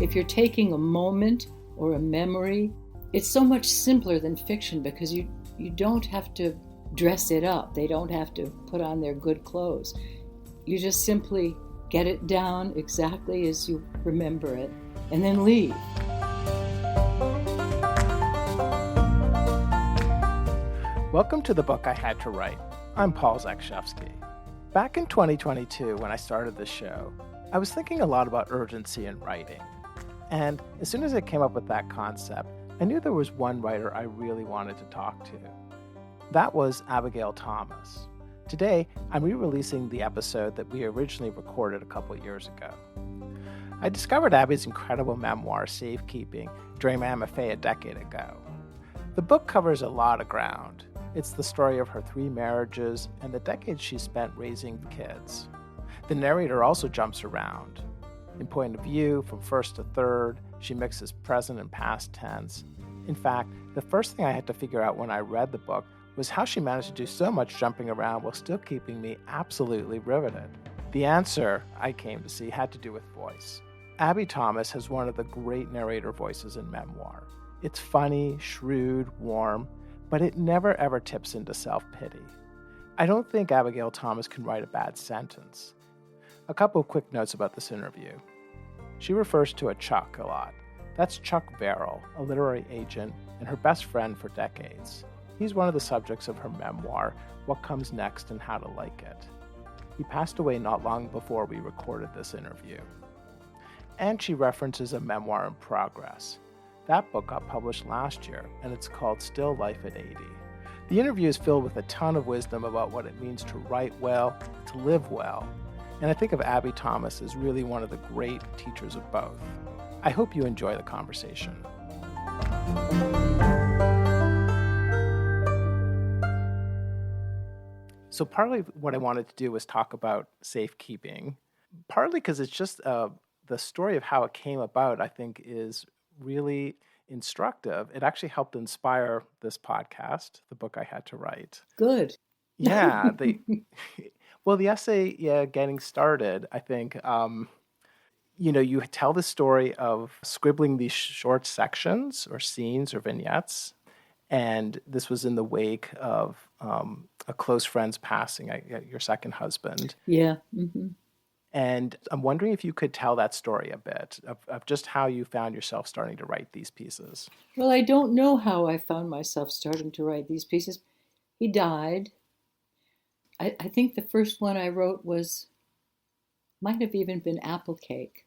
If you're taking a moment or a memory, it's so much simpler than fiction because you don't have to dress it up. They don't have to put on their good clothes. You just simply get it down exactly as you remember it and then leave. Welcome to The Book I Had to Write. I'm Paul Zakshevsky. Back in 2022, when I started this show, I was thinking a lot about urgency in writing. And as soon as I came up with that concept, I knew there was one writer I really wanted to talk to. That was Abigail Thomas. Today, I'm re-releasing the episode that we originally recorded a couple years ago. I discovered Abby's incredible memoir, Safekeeping, during my MFA a decade ago. The book covers a lot of ground. It's the story of her 3 marriages and the decades she spent raising kids. The narrator also jumps around. In point of view, from first to third, she mixes present and past tense. In fact, the first thing I had to figure out when I read the book was how she managed to do so much jumping around while still keeping me absolutely riveted. The answer, I came to see, had to do with voice. Abby Thomas has one of the great narrator voices in memoir. It's funny, shrewd, warm, but it never ever tips into self-pity. I don't think Abigail Thomas can write a bad sentence. A couple of quick notes about this interview. She refers to a Chuck a lot. That's Chuck Verrill, a literary agent and her best friend for decades. He's one of the subjects of her memoir, What Comes Next and How to Like It. He passed away not long before we recorded this interview. And she references a memoir in progress. That book got published last year, and it's called Still Life at 80. The interview is filled with a ton of wisdom about what it means to write well, to live well, and I think of Abby Thomas as really one of the great teachers of both. I hope you enjoy the conversation. So partly what I wanted to do was talk about safekeeping, partly because it's just the story of how it came about, I think, is really instructive. It actually helped inspire this podcast, The Book I Had to Write. Good. Yeah. The essay, Getting Started, I think, you tell the story of scribbling these short sections or scenes or vignettes. And this was in the wake of a close friend's passing, your second husband. Yeah. Mm-hmm. And I'm wondering if you could tell that story a bit of just how you found yourself starting to write these pieces. Well, I don't know how I found myself starting to write these pieces. He died. I think the first one I wrote might have even been Apple Cake.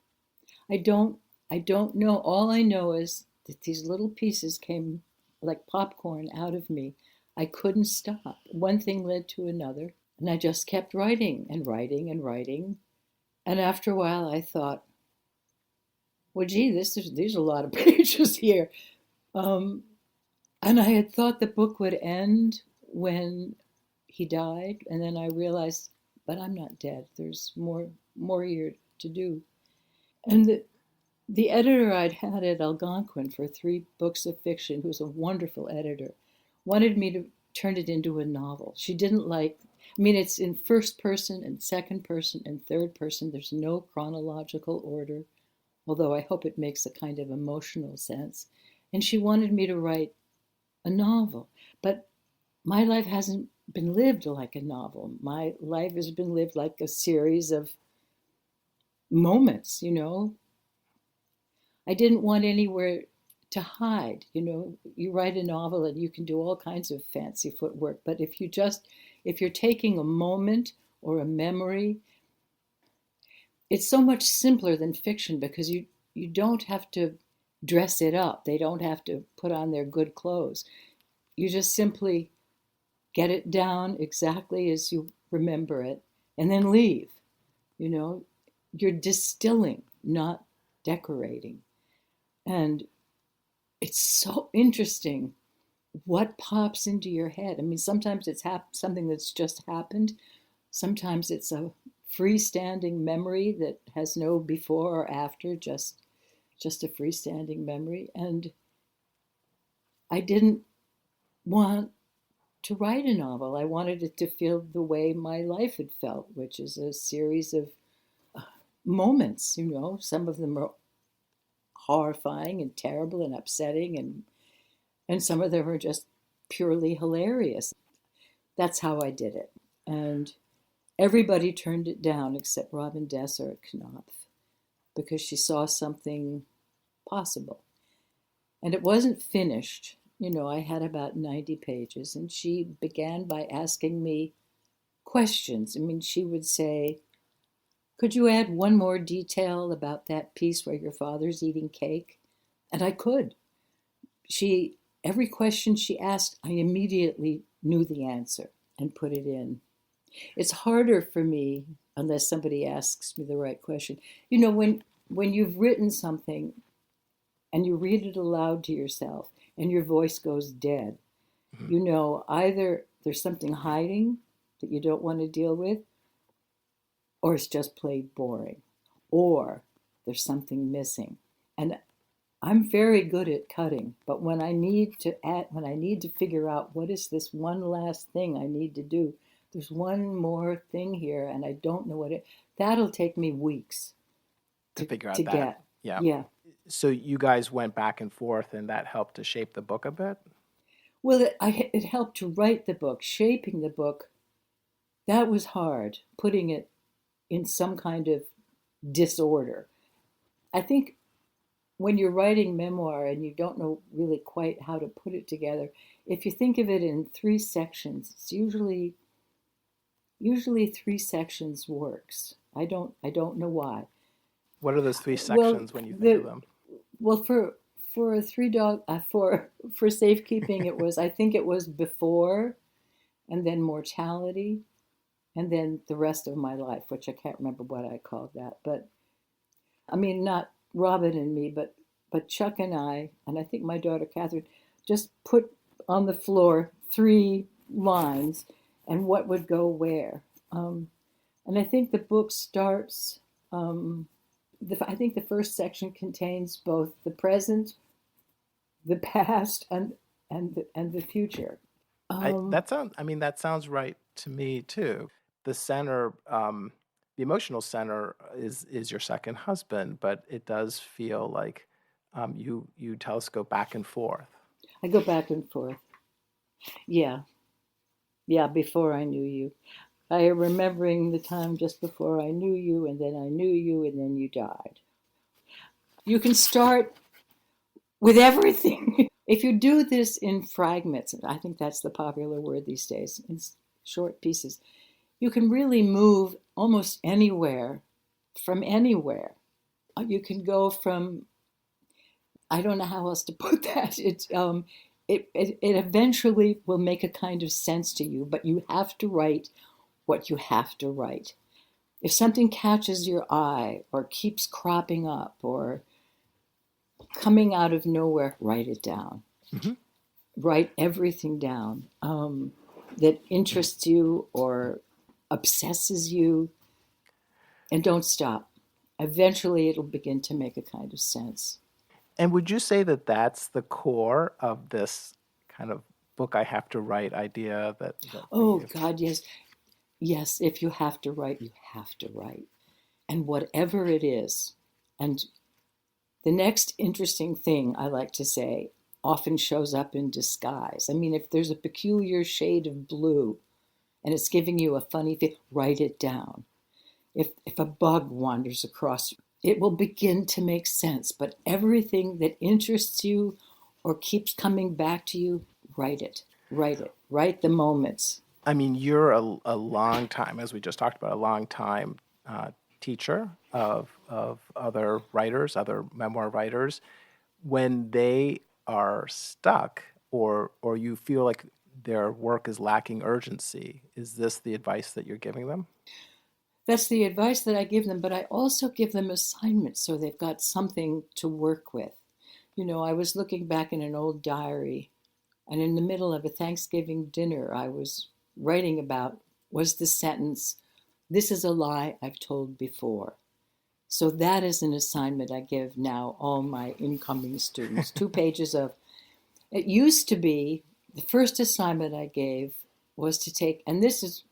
I don't know. All I know is that these little pieces came like popcorn out of me. I couldn't stop. One thing led to another, and I just kept writing and writing and writing. And after a while, I thought, well, gee, there's a lot of pages here. And I had thought the book would end when he died, and then I realized, but I'm not dead. There's more here to do. And the editor I'd had at Algonquin for 3 books of fiction, who's a wonderful editor, wanted me to turn it into a novel. She didn't like, it's in first person and second person and third person. There's no chronological order, although I hope it makes a kind of emotional sense. And she wanted me to write a novel. But my life hasn't been lived like a novel. My life has been lived like a series of moments, I didn't want anywhere to hide. You write a novel and you can do all kinds of fancy footwork, but if you're taking a moment or a memory, it's so much simpler than fiction because you don't have to dress it up. They don't have to put on their good clothes. You just simply get it down exactly as you remember it and then leave. You're distilling, not decorating. And it's so interesting what pops into your head. Sometimes it's something that's just happened. Sometimes it's a freestanding memory that has no before or after, just a freestanding memory. And I didn't want to write a novel. I wanted it to feel the way my life had felt, which is a series of moments, Some of them are horrifying and terrible and upsetting, and some of them are just purely hilarious. That's how I did it. And everybody turned it down except Robin Desser at Knopf because she saw something possible. And it wasn't finished. I had about 90 pages, and she began by asking me questions. She would say, could you add one more detail about that piece where your father's eating cake? And I could. Every question she asked, I immediately knew the answer and put it in. It's harder for me unless somebody asks me the right question. When you've written something and you read it aloud to yourself and your voice goes dead, either there's something hiding that you don't want to deal with, or it's just plain boring, or there's something missing. And I'm very good at cutting, but when I need to figure out what is this one last thing I need to do, there's one more thing here and I don't know that'll take me weeks to figure out to that. Get. Yeah. So you guys went back and forth, and that helped to shape the book a bit? Well, it helped to write the book. Shaping the book, that was hard, putting it in some kind of disorder. I think when you're writing memoir and you don't know really quite how to put it together, if you think of it in 3 sections, it's usually 3 sections works. I don't know why. What are those 3 sections when you think of them? Well, for Safekeeping, I think it was before, and then mortality, and then the rest of my life, which I can't remember what I called that. But not Robin and me, but Chuck and I think my daughter Catherine, just put on the floor 3 lines and what would go where. And I think the book starts. I think the first section contains both the present, the past, and the future. That sounds right to me too. The center, the emotional center, is your second husband, but it does feel like you telescope back and forth. I go back and forth. Yeah. Before I knew you. I am remembering the time just before I knew you, and then I knew you, and then you died. You can start with everything. If you do this in fragments, I think that's the popular word these days, in short pieces, you can really move almost anywhere, from anywhere. You can go from, I don't know how else to put that. It eventually will make a kind of sense to you, but you have to write what you have to write. If something catches your eye or keeps cropping up or coming out of nowhere, write it down. Mm-hmm. Write everything down that interests you or obsesses you, and don't stop. Eventually it'll begin to make a kind of sense. And would you say that that's the core of this kind of book I have to write idea? God, yes. Yes, if you have to write, you have to write. And whatever it is. And the next interesting thing, I like to say, often shows up in disguise. If there's a peculiar shade of blue and it's giving you a funny feel, write it down. If a bug wanders across, it will begin to make sense. But everything that interests you or keeps coming back to you, write it. Write it. Write the moments. You're a long time, as we just talked about, a long time teacher of other writers, other memoir writers. When they are stuck or you feel like their work is lacking urgency, is this the advice that you're giving them? That's the advice that I give them, but I also give them assignments so they've got something to work with. I was looking back in an old diary, and in the middle of a Thanksgiving dinner I was writing about was the sentence, "This is a lie I've told before." So that is an assignment I give now all my incoming students. 2 pages of, it used to be, the first assignment I gave was to take, and this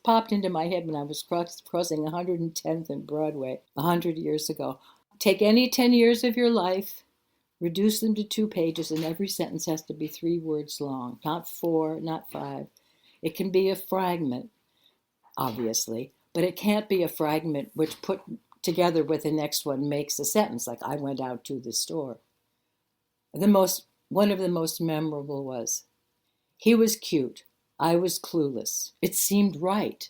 popped into my head when I was crossing 110th and Broadway 100 years ago. Take any 10 years of your life, reduce them to 2 pages, and every sentence has to be 3 words long, not 4, not 5. It can be a fragment, obviously, but it can't be a fragment which put together with the next one makes a sentence, like I went out to the store. One of the most memorable was, he was cute, I was clueless. It seemed right.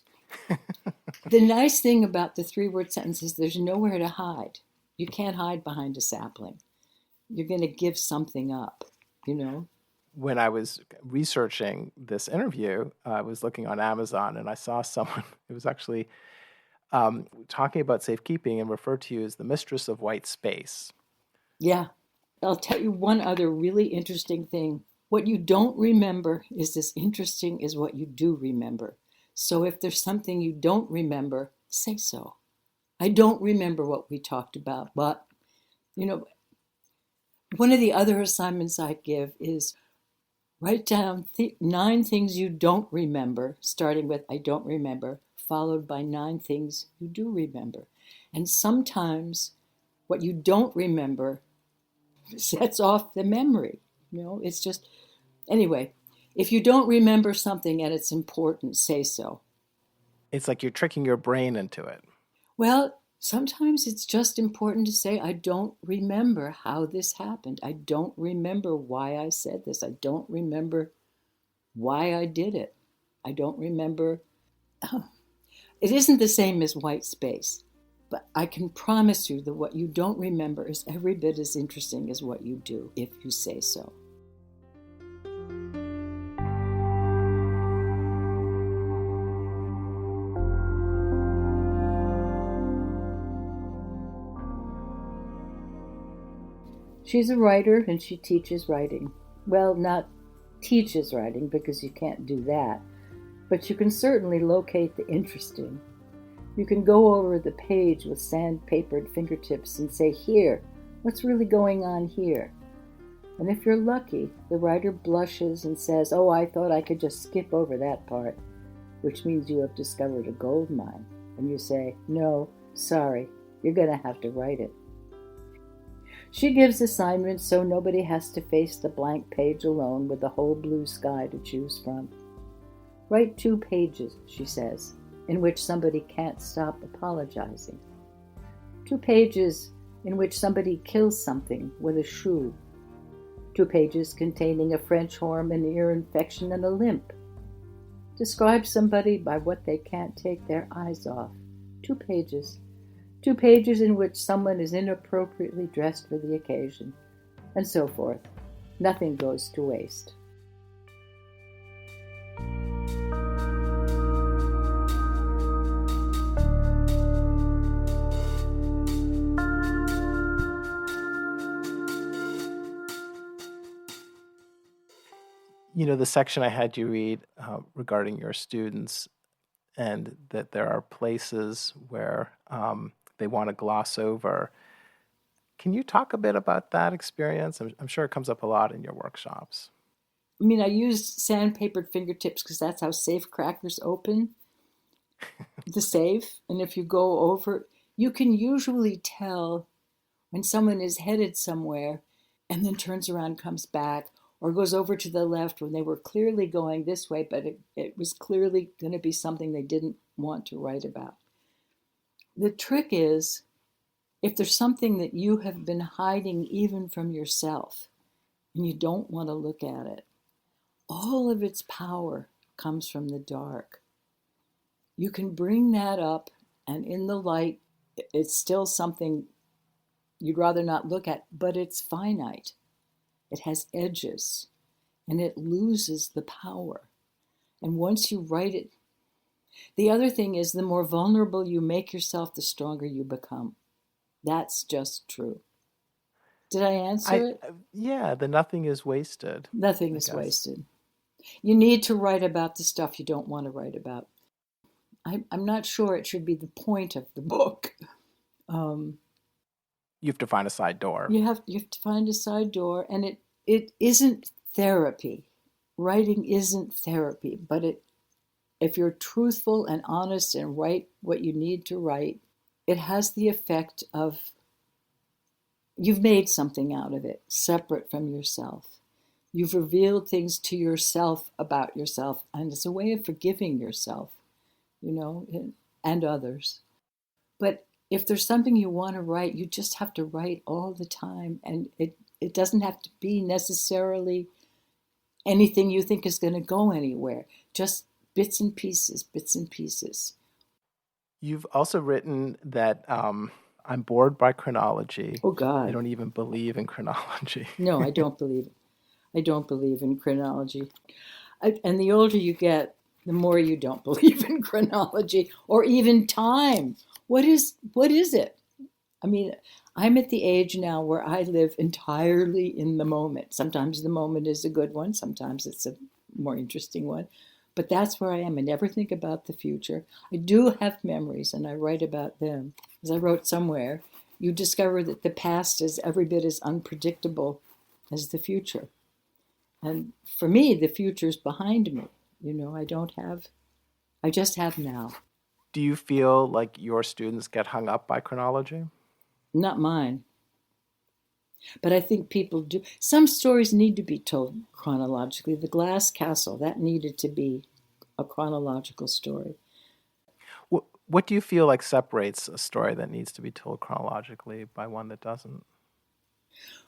The nice thing about the 3-word sentence is there's nowhere to hide. You can't hide behind a sapling. You're going to give something up, you know? When I was researching this interview, I was looking on Amazon and I saw someone who was actually talking about safekeeping and referred to you as the mistress of white space. Yeah. I'll tell you one other really interesting thing. What you don't remember is as interesting as what you do remember. So if there's something you don't remember, say so. I don't remember what we talked about, but, you know, one of the other assignments I give is write down 9 things you don't remember, starting with I don't remember, followed by 9 things you do remember. And sometimes what you don't remember sets off the memory. You know, it's just, anyway, if you don't remember something and it's important, say so. It's like you're tricking your brain into it. Well, sometimes it's just important to say, I don't remember how this happened. I don't remember why I said this. I don't remember why I did it. I don't remember. It isn't the same as white space, but I can promise you that what you don't remember is every bit as interesting as what you do, if you say so. She's a writer and she teaches writing. Well, not teaches writing because you can't do that, but you can certainly locate the interesting. You can go over the page with sandpapered fingertips and say, here, what's really going on here? And if you're lucky, the writer blushes and says, oh, I thought I could just skip over that part, which means you have discovered a gold mine. And you say, no, sorry, you're going to have to write it. She gives assignments so nobody has to face the blank page alone with the whole blue sky to choose from. Write 2 pages, she says, in which somebody can't stop apologizing. 2 pages in which somebody kills something with a shrewd. 2 pages containing a French horn, an ear infection, and a limp. Describe somebody by what they can't take their eyes off. 2 pages. 2 pages in which someone is inappropriately dressed for the occasion, and so forth. Nothing goes to waste. You know, the section I had you read regarding your students and that there are places where they want to gloss over. Can you talk a bit about that experience? I'm sure it comes up a lot in your workshops. I mean, I use sandpapered fingertips because that's how safe crackers open the safe. And if you go over, you can usually tell when someone is headed somewhere and then turns around, comes back, or goes over to the left when they were clearly going this way, but it was clearly going to be something they didn't want to write about. The trick is, if there's something that you have been hiding even from yourself, and you don't want to look at it, all of its power comes from the dark. You can bring that up, and in the light, it's still something you'd rather not look at, but it's finite. It has edges, and it loses the power. And once you write it, the other thing is the more vulnerable you make yourself, the stronger you become. That's just true. Did I answer it? Yeah, the nothing is wasted. Nothing is wasted. You need to write about the stuff you don't want to write about. I'm not sure it should be the point of the book. You have to find a side door. You have to find a side door, and it isn't therapy. Writing isn't therapy, but if you're truthful and honest and write what you need to write, it has the effect of you've made something out of it, separate from yourself. You've revealed things to yourself about yourself, and it's a way of forgiving yourself, and others. But if there's something you want to write, you just have to write all the time, and it doesn't have to be necessarily anything you think is going to go anywhere. Just bits and pieces, bits and pieces. You've also written that I'm bored by chronology. Oh, I God. don't even believe in chronology. No, I don't believe it. I don't believe in chronology. And the older you get, the more you don't believe in chronology or even time. What is it? I mean, I'm at the age now where I live entirely in the moment. Sometimes the moment is a good one, sometimes it's a more interesting one. But that's where I am. I never think about the future. I do have memories, and I write about them. As I wrote somewhere, you discover that the past is every bit as unpredictable as the future. And for me, the future's behind me. I just have now. Do you feel like your students get hung up by chronology? Not mine. But I think people do. Some stories need to be told chronologically. The Glass Castle, that needed to be a chronological story. What do you feel like separates a story that needs to be told chronologically by one that doesn't?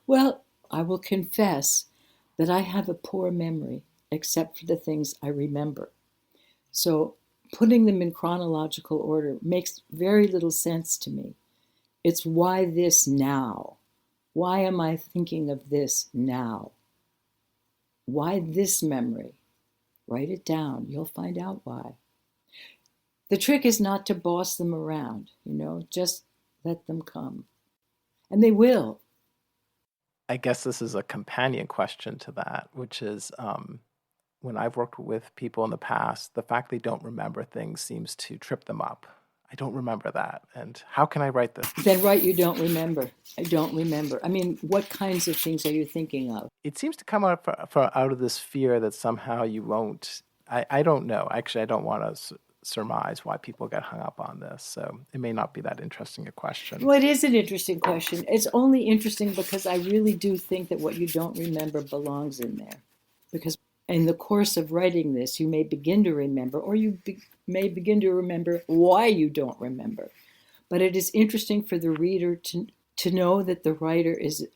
Well, I will confess that I have a poor memory, except for the things I remember. So putting them in chronological order makes very little sense to me. It's why this now? Why am I thinking of this now? Why this memory? Write it down. You'll find out why. The trick is not to boss them around, just let them come. And they will. I guess this is a companion question to that, which is when I've worked with people in the past, the fact they don't remember things seems to trip them up. I don't remember that. And how can I write this? Then write you don't remember. I don't remember. I mean, what kinds of things are you thinking of? It seems to come out of this fear that somehow you won't. I don't know. Actually, I don't want to surmise why people get hung up on this. So it may not be that interesting a question. Well, it is an interesting question. It's only interesting because I really do think that what you don't remember belongs in there. Because in the course of writing this, you may begin to remember, or may begin to remember why you don't remember. But it is interesting for the reader to know that the writer is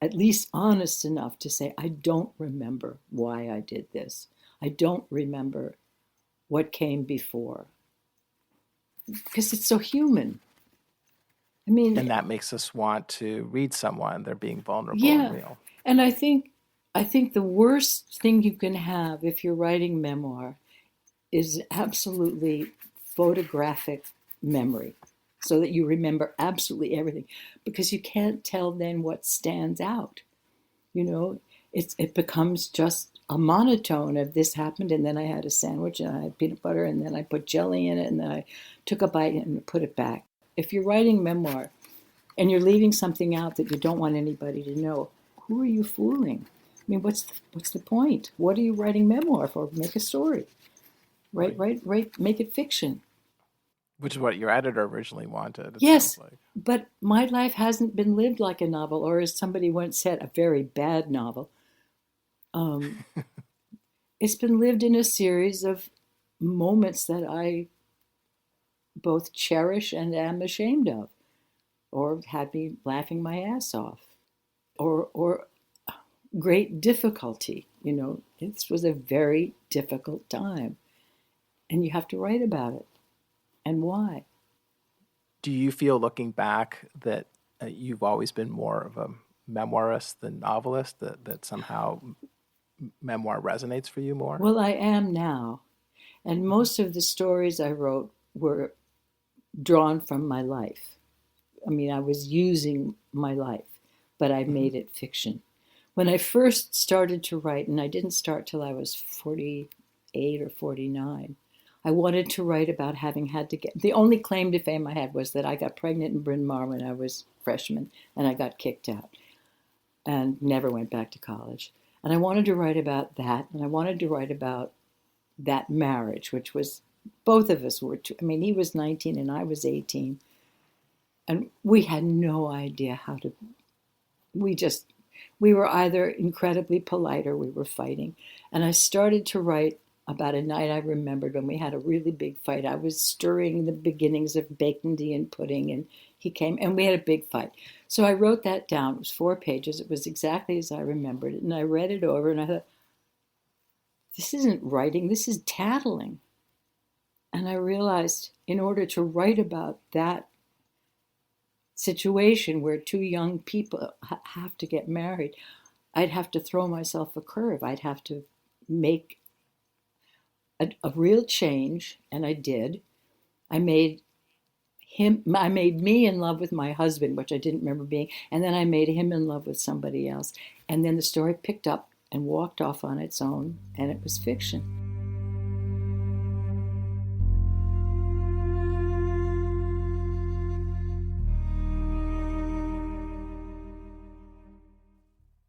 at least honest enough to say, I don't remember why I did this. I don't remember what came before. Because it's so human. I mean, and that makes us want to read someone. They're being vulnerable and real. And I think the worst thing you can have if you're writing memoir is absolutely photographic memory, so that you remember absolutely everything, because you can't tell then what stands out. It becomes just a monotone of this happened, and then I had a sandwich, and I had peanut butter, and then I put jelly in it, and then I took a bite and put it back. If you're writing memoir and you're leaving something out that you don't want anybody to know, who are you fooling? I mean, what's the point? What are you writing memoir for? Make a story. Write, make it fiction. Which is what your editor originally wanted. Yes, but my life hasn't been lived like a novel, or as somebody once said, a very bad novel. It's been lived in a series of moments that I both cherish and am ashamed of, or had me laughing my ass off, or great difficulty. This was a very difficult time, and you have to write about it and why. Do you feel, looking back, that you've always been more of a memoirist than novelist, that somehow memoir resonates for you more? Well, I am now. And most of the stories I wrote were drawn from my life. I mean, I was using my life, but I made it fiction. When I first started to write, and I didn't start till I was 48 or 49, I wanted to write about having had to the only claim to fame I had was that I got pregnant in Bryn Mawr when I was a freshman, and I got kicked out and never went back to college. And I wanted to write about that, and I wanted to write about that marriage, which was, both of us were, he was 19 and I was 18. And we had no idea how to we just, we were either incredibly polite or we were fighting. And I started to write about a night I remembered when we had a really big fight. I was stirring the beginnings of baked Indian pudding, and he came, and we had a big fight. So I wrote that down. It was 4 pages. It was exactly as I remembered it. And I read it over, and I thought, this isn't writing, this is tattling. And I realized in order to write about that situation where two young people have to get married, I'd have to throw myself a curve. I'd have to make a real change, and I did. I made I made me in love with my husband, which I didn't remember being, and then I made him in love with somebody else. And then the story picked up and walked off on its own, and it was fiction.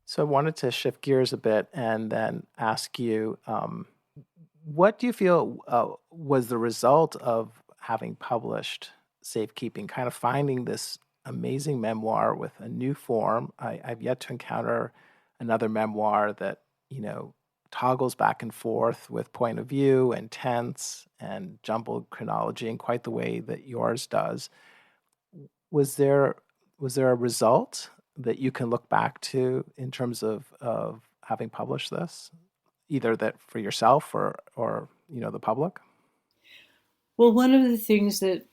So I wanted to shift gears a bit and then ask you, what do you feel was the result of having published Safekeeping, kind of finding this amazing memoir with a new form? I've yet to encounter another memoir that, toggles back and forth with point of view and tense and jumbled chronology in quite the way that yours does. Was there a result that you can look back to in terms of having published this, either that for yourself or the public? Well, one of the things that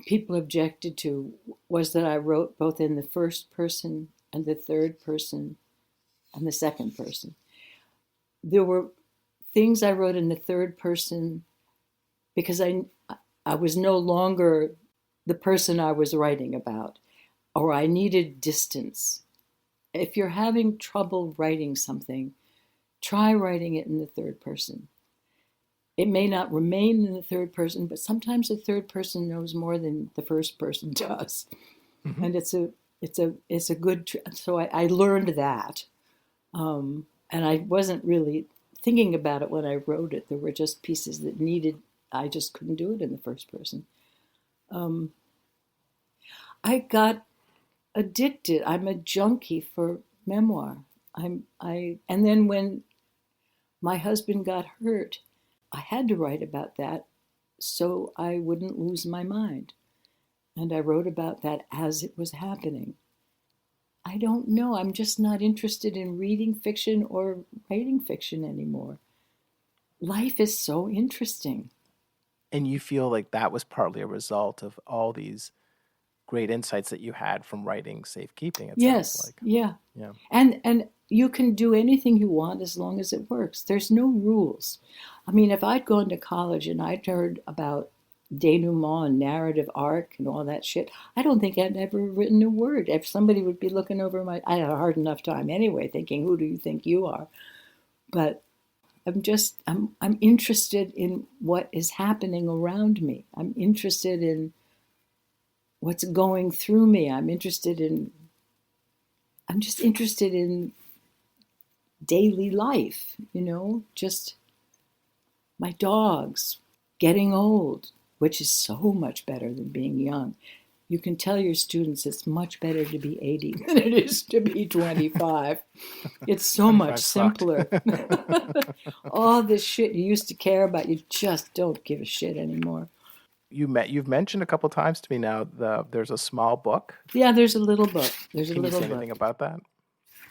people objected to was that I wrote both in the first person and the third person and the second person. There were things I wrote in the third person because I was no longer the person I was writing about, or I needed distance. If you're having trouble writing something, try writing it in the third person. It may not remain in the third person, but sometimes the third person knows more than the first person does. Mm-hmm. And it's a good, so I learned that. And I wasn't really thinking about it when I wrote it. There were just pieces that I just couldn't do it in the first person. I got addicted. I'm a junkie for memoir. And then when my husband got hurt, I had to write about that so I wouldn't lose my mind. And I wrote about that as it was happening. I don't know. I'm just not interested in reading fiction or writing fiction anymore. Life is so interesting. And you feel like that was partly a result of all these great insights that you had from writing Safekeeping, it sounds like. Yeah. And you can do anything you want as long as it works. There's no rules. I mean, if I'd gone to college and I'd heard about denouement and narrative arc and all that shit, I don't think I'd ever written a word. If somebody would be looking over I had a hard enough time anyway, thinking, who do you think you are? But I'm interested in what is happening around me. I'm interested in what's going through me. I'm just interested in daily life, just my dogs, getting old, which is so much better than being young. You can tell your students it's much better to be 80 than it is to be 25. It's so much simpler. All this shit you used to care about, you just don't give a shit anymore. You've mentioned a couple times to me now there's a small book. Yeah, there's a little book. Can you say anything about that?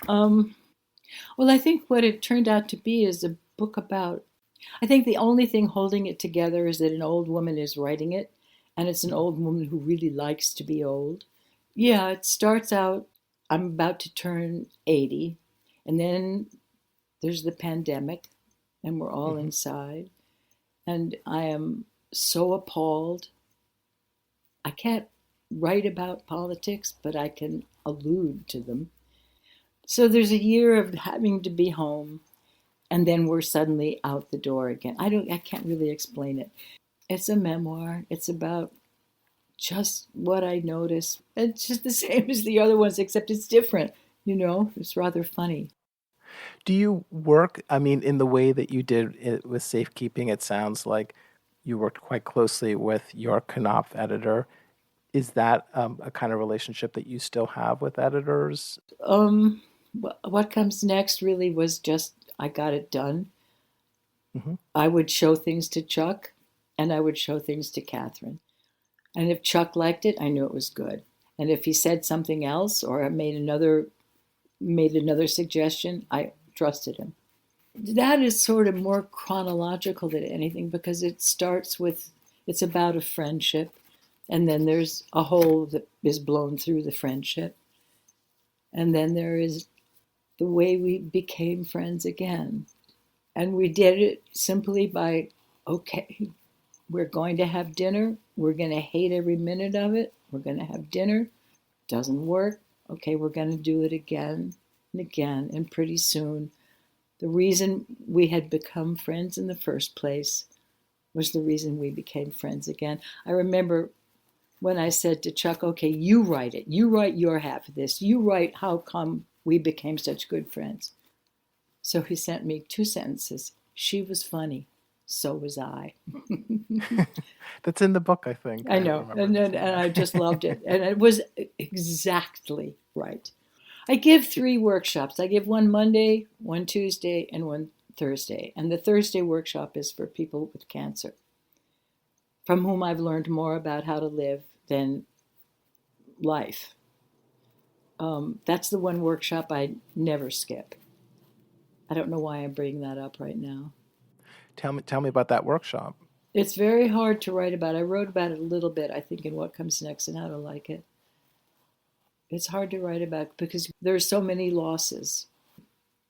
Well, I think what it turned out to be is a book about, I think the only thing holding it together is that an old woman is writing it, and it's an old woman who really likes to be old. Yeah, it starts out, I'm about to turn 80, and then there's the pandemic, and we're all inside, and I am so appalled. I can't write about politics, but I can allude to them. So there's a year of having to be home, and then we're suddenly out the door again. I can't really explain it. It's a memoir. It's about just what I notice. It's just the same as the other ones, except it's different. It's rather funny. Do you work, in the way that you did it with Safekeeping, it sounds like you worked quite closely with your Knopf editor. Is that a kind of relationship that you still have with editors? What comes next really was just I got it done. Mm-hmm. I would show things to Chuck, and I would show things to Catherine. And if Chuck liked it, I knew it was good. And if he said something else or made another suggestion, I trusted him. That is sort of more chronological than anything because it starts with, it's about a friendship, and then there's a hole that is blown through the friendship. And then there is the way we became friends again. And we did it simply by, okay, we're going to have dinner. We're going to hate every minute of it. We're going to have dinner. Doesn't work. Okay, we're going to do it again and again. And pretty soon, the reason we had become friends in the first place was the reason we became friends again. I remember when I said to Chuck, okay, you write it. You write your half of this. You write how come we became such good friends. So he sent me 2 sentences. She was funny. So was I. That's in the book, I think. I know. And I just loved it. And it was exactly right. I give 3 workshops. I give one Monday, one Tuesday, and one Thursday. And the Thursday workshop is for people with cancer, from whom I've learned more about how to live than life. That's the one workshop I never skip. I don't know why I'm bringing that up right now. Tell me about that workshop. It's very hard to write about. I wrote about it a little bit, I think, in What Comes Next and How to Like It. It's hard to write about because there's so many losses,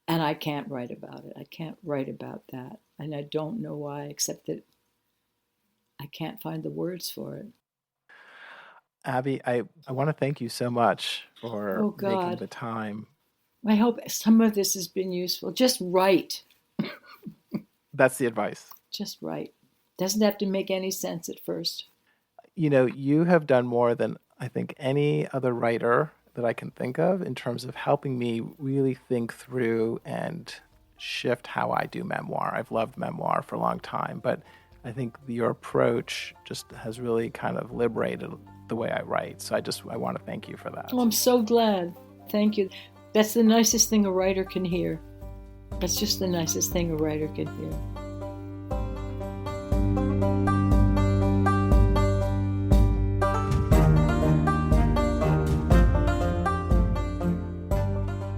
and I can't write about it. I can't write about that, and I don't know why, except that I can't find the words for it. Abby, I want to thank you so much for making the time. I hope some of this has been useful. Just write. That's the advice. Just write. Doesn't have to make any sense at first. You know, you have done more than I think any other writer that I can think of in terms of helping me really think through and shift how I do memoir. I've loved memoir for a long time, but I think your approach just has really kind of liberated the way I write. So I want to thank you for that. Oh, I'm so glad. Thank you. That's the nicest thing a writer can hear. That's just the nicest thing a writer can hear.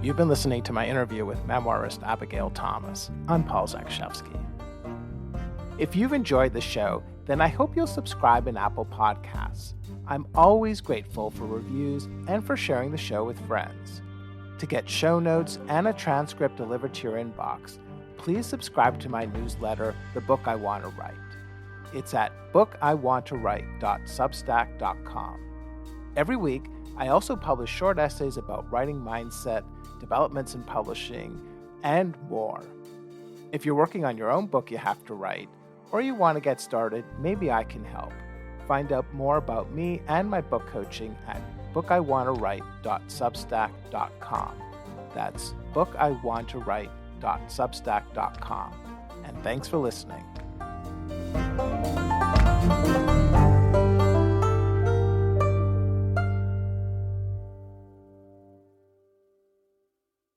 You've been listening to my interview with memoirist Abigail Thomas. I'm Paul Zakrzewski. If you've enjoyed the show, then I hope you'll subscribe in Apple Podcasts. I'm always grateful for reviews and for sharing the show with friends. To get show notes and a transcript delivered to your inbox, please subscribe to my newsletter, The Book I Want to Write. It's at bookiwantowrite.substack.com. Every week, I also publish short essays about writing mindset, developments in publishing, and more. If you're working on your own book you have to write, or you want to get started, maybe I can help. Find out more about me and my book coaching at bookiwantowrite.substack.com. That's bookiwantowrite.substack.com. And thanks for listening.